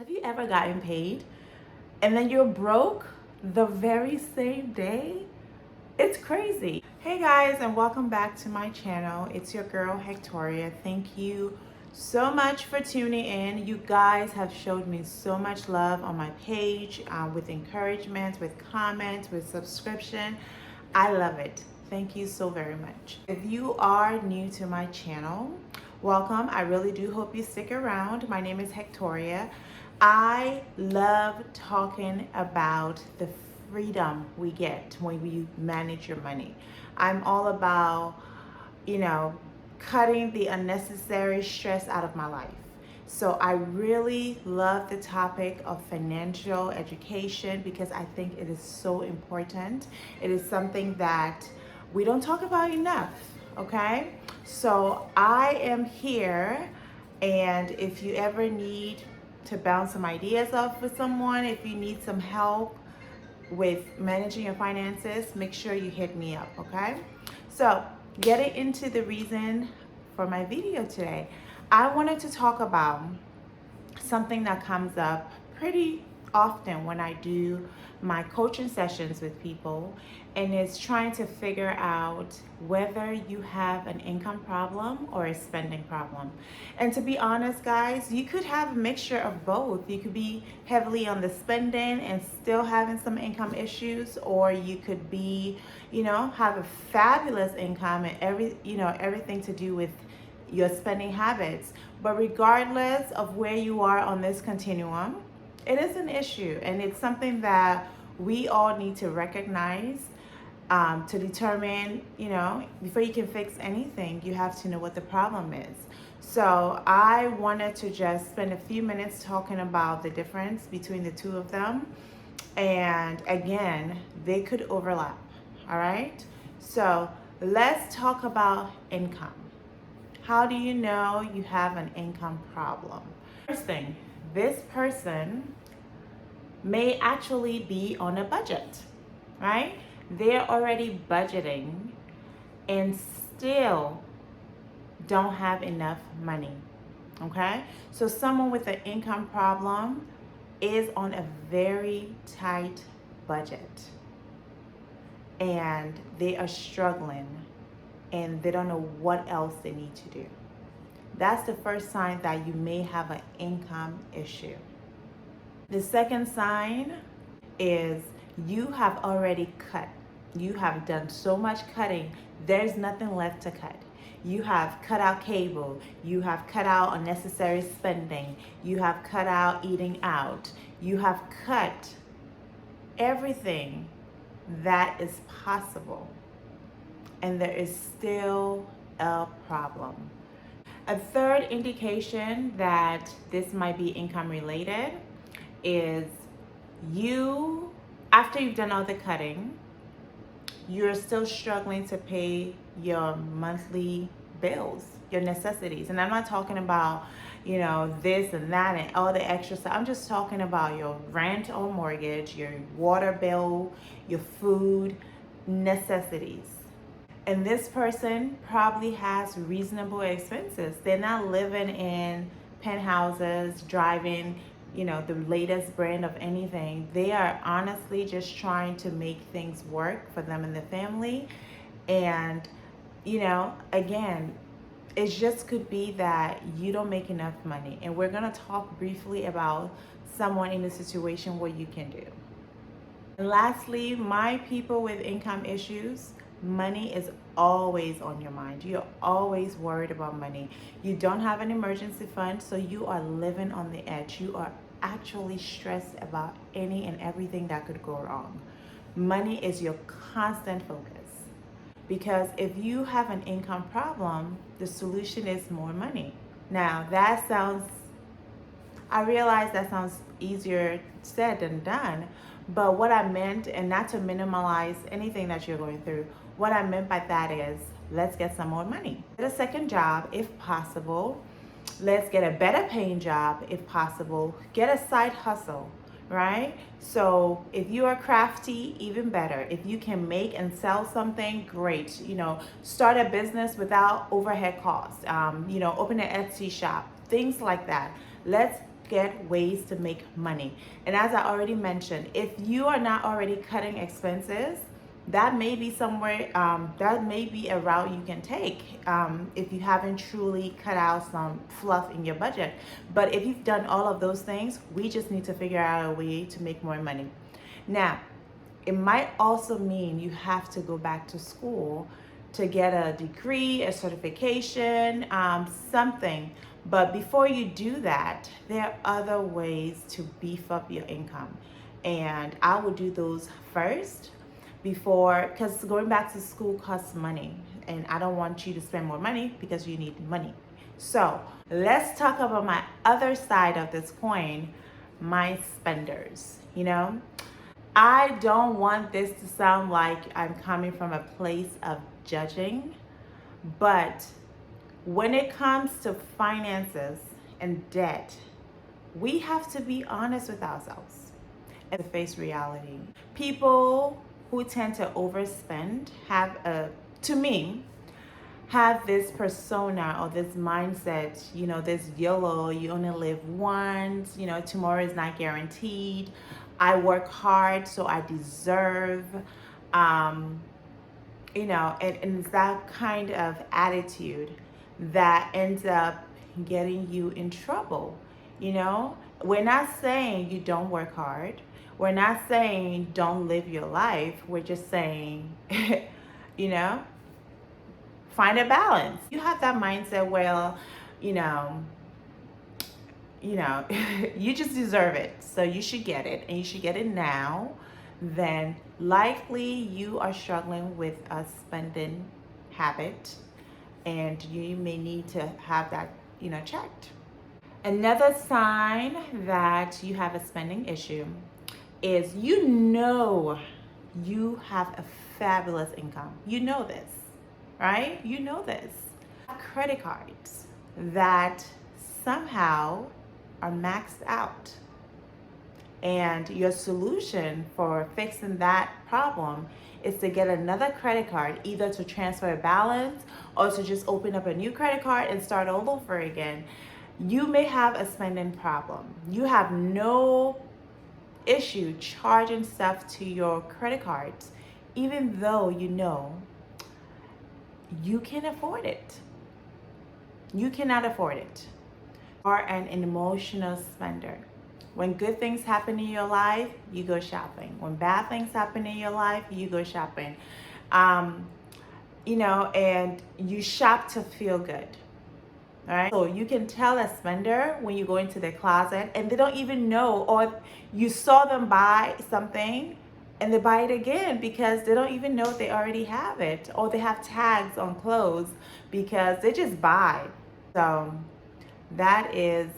Have you ever gotten paid and then you're broke the very same day? It's crazy. Hey guys, and welcome back to my channel. It's your girl Hectoria. Thank you so much for tuning in. You guys have showed me so much love on my page with encouragement, with comments, with subscription. I love it. Thank you so very much. If you are new to my channel, welcome. I really do hope you stick around. My name is Hectoria. I love talking about the freedom we get when you manage your money. I'm all about, cutting the unnecessary stress out of my life. So I really love the topic of financial education because I think it is so important. It is something that we don't talk about enough, okay? So I am here, and if you ever need to bounce some ideas off with someone, if you need some help with managing your finances, make sure you hit me up, okay? So getting into the reason for my video today, I wanted to talk about something that comes up pretty often when I do my coaching sessions with people, and it's trying to figure out whether you have an income problem or a spending problem. And to be honest, guys, you could have a mixture of both. You could be heavily on the spending and still having some income issues, or you could be, have a fabulous income and everything to do with your spending habits. But regardless of where you are on this continuum, it is an issue, and it's something that we all need to recognize to determine, before you can fix anything, you have to know what the problem is. So I wanted to just spend a few minutes talking about the difference between the two of them. And again, they could overlap, all right? So let's talk about income. How do you know you have an income problem? First thing, this person may actually be on a budget, right? They're already budgeting and still don't have enough money, okay? So someone with an income problem is on a very tight budget and they are struggling and they don't know what else they need to do. That's the first sign that you may have an income issue. The second sign is you have already cut. You have done so much cutting, there's nothing left to cut. You have cut out cable, you have cut out unnecessary spending, you have cut out eating out, you have cut everything that is possible, and there is still a problem. A third indication that this might be income related is after you've done all the cutting, you're still struggling to pay your monthly bills, your necessities. And I'm not talking about, this and that and all the extra stuff. I'm just talking about your rent or mortgage, your water bill, your food, necessities. And this person probably has reasonable expenses. They're not living in penthouses, driving, the latest brand of anything. They are honestly just trying to make things work for them and the family. And, again, it just could be that you don't make enough money. And we're going to talk briefly about someone in a situation where you can do. And lastly, my people with income issues, money is always on your mind. You're always worried about money. You don't have an emergency fund, so you are living on the edge. You are actually stressed about any and everything that could go wrong. Money is your constant focus. Because if you have an income problem, the solution is more money. Now, I realize that sounds easier said than done, but what I meant, and not to minimize anything that you're going through, what I meant by that is, let's get some more money. Get a second job if possible. Let's get a better paying job if possible. Get a side hustle, right? So if you are crafty, even better. If you can make and sell something, great. Start a business without overhead costs. Open an Etsy shop, things like that. Let's get ways to make money. And as I already mentioned, if you are not already cutting expenses, that may be somewhere, that may be a route you can take if you haven't truly cut out some fluff in your budget. But if you've done all of those things, we just need to figure out a way to make more money. Now, it might also mean you have to go back to school to get a degree, a certification, something. But before you do that, there are other ways to beef up your income. And I would do those first before, because going back to school costs money. And I don't want you to spend more money because you need money. So let's talk about my other side of this coin, my spenders. I don't want this to sound like I'm coming from a place of judging, but when it comes to finances and debt, we have to be honest with ourselves and face reality. People who tend to overspend to me, have this persona or this mindset, this YOLO, you only live once, tomorrow is not guaranteed. I work hard, so I deserve, and it's that kind of attitude that ends up getting you in trouble. We're not saying you don't work hard. We're not saying don't live your life. We're just saying, find a balance. You have that mindset, well, you just deserve it, so you should get it, and you should get it now, then likely you are struggling with a spending habit, and you may need to have that, checked. Another sign that you have a spending issue is you have a fabulous income. You know this, right? You know this. Credit cards that somehow are maxed out. And your solution for fixing that problem is to get another credit card, either to transfer a balance or to just open up a new credit card and start all over again. You may have a spending problem. You have no issue charging stuff to your credit cards, even though you can afford it. You cannot afford it. You are an emotional spender. When good things happen in your life, you go shopping. When bad things happen in your life, you go shopping. And you shop to feel good. All right. So you can tell a spender when you go into their closet and they don't even know, or you saw them buy something and they buy it again because they don't even know they already have it, or they have tags on clothes because they just buy. So that is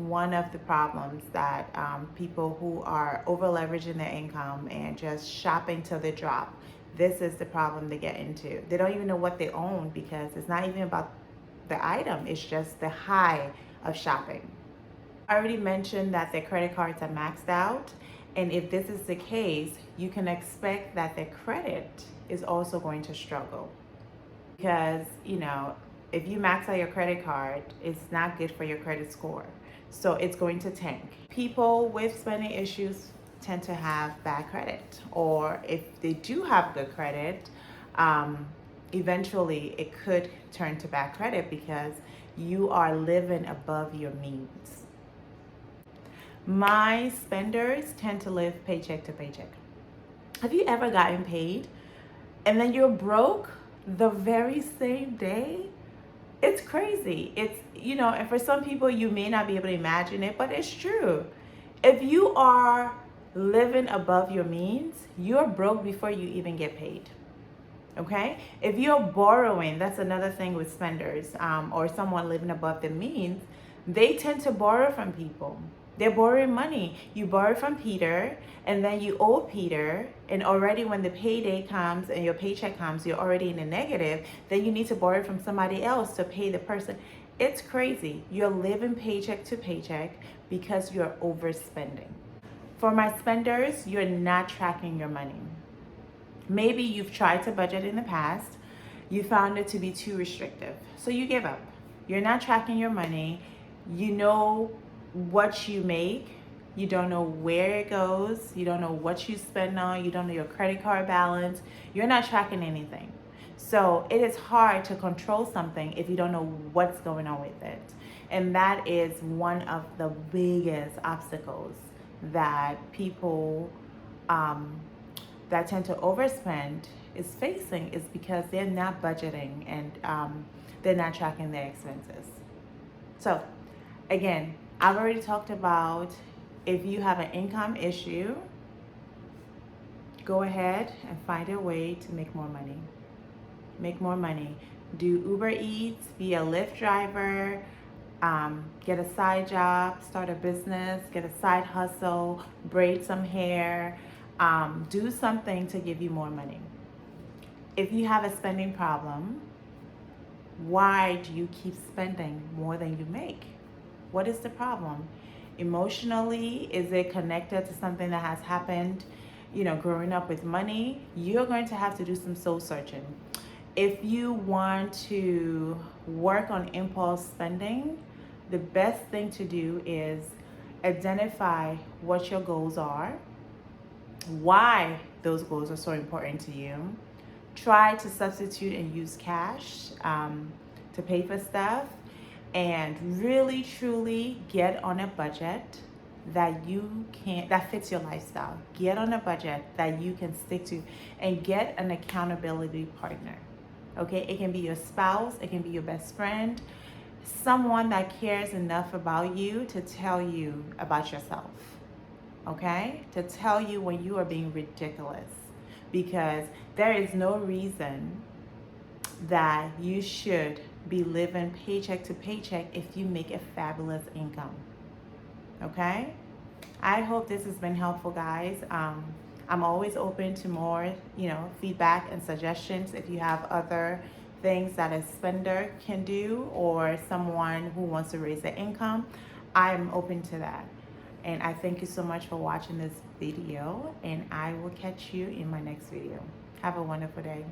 one of the problems that people who are over leveraging their income and just shopping till they drop. This is the problem they get into. They don't even know what they own because it's not even about the item, it's just the high of shopping. I already mentioned that their credit cards are maxed out, and if this is the case, you can expect that their credit is also going to struggle because if you max out your credit card, it's not good for your credit score, so it's going to tank. People with spending issues tend to have bad credit, or if they do have good credit, eventually it could turn to bad credit because you are living above your means. My spenders tend to live paycheck to paycheck. Have you ever gotten paid and then you're broke the very same day? It's crazy. It's, and for some people you may not be able to imagine it, but it's true. If you are living above your means, you're broke before you even get paid. Okay? If you're borrowing, that's another thing with spenders, or someone living above their means, they tend to borrow from people. They're borrowing money. You borrow from Peter, and then you owe Peter, and already when the payday comes and your paycheck comes, you're already in the negative. Then you need to borrow from somebody else to pay the person. It's crazy. You're living paycheck to paycheck because you're overspending. For my spenders, you're not tracking your money. Maybe you've tried to budget in the past, you found it to be too restrictive, so you give up. You're not tracking your money. You know what you make, you don't know where it goes, you don't know what you spend on, you don't know your credit card balance, you're not tracking anything. So it is hard to control something if you don't know what's going on with it. And that is one of the biggest obstacles that people that tend to overspend is facing, is because they're not budgeting and they're not tracking their expenses. So again, I've already talked about, if you have an income issue, go ahead and find a way to make more money. Make more money. Do Uber Eats, be a Lyft driver, get a side job, start a business, get a side hustle, braid some hair, do something to give you more money. If you have a spending problem, why do you keep spending more than you make? What is the problem? Emotionally, is it connected to something that has happened, growing up with money? You're going to have to do some soul searching. If you want to work on impulse spending, the best thing to do is identify what your goals are, why those goals are so important to you. Try to substitute and use cash to pay for stuff, and really truly get on a budget that fits your lifestyle. Get on a budget that you can stick to, and get an accountability partner. Okay, it can be your spouse, it can be your best friend, someone that cares enough about you to tell you about yourself. Okay, to tell you when you are being ridiculous, because there is no reason that you should be living paycheck to paycheck if you make a fabulous income. Okay, I hope this has been helpful, guys. I'm always open to more, feedback and suggestions. If you have other things that a spender can do, or someone who wants to raise their income, I'm open to that. And I thank you so much for watching this video, and I will catch you in my next video. Have a wonderful day.